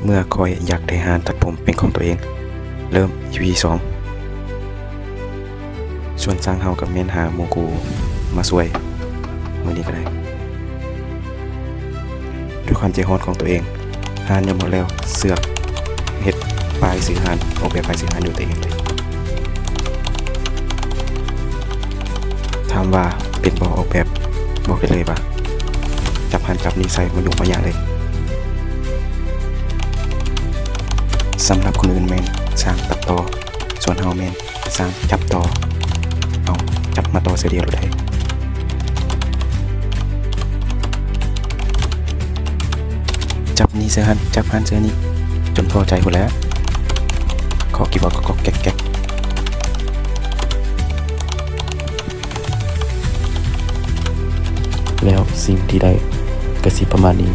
เมื่อคอยอยากได้หานตัดผมเป็นของตัวเองเริ่ม EP 2ส่วนสร้างเฮากับเมนหาโมกูมาสวยมื้อนี้ก็ได้ด้วยความใจฮ้อนของตัวเองหานยังหมดแล้วเสือกเฮ็ดปลายสีหานออกแบบปลายสีหานอยู่ตัวเองเลยถามว่าเป็นบ่ออกแบบบอกได้เลยว่าจับหันจับนี้ใส่มันยุ่งมายากเลยสำหรับคนอื่นแม่นสร้างตัดต่อส่วนเฮาแม่นสร้างจับต่อเอาจับมาต่อเสียเดียวเลยจับนี่เสื้อหันจับหันเสื้อนี้จนพอใจหมดแล้วขอกี่บอกก็แก๊กแล้วสิ่งที่ได้ก็สิประมาณนี้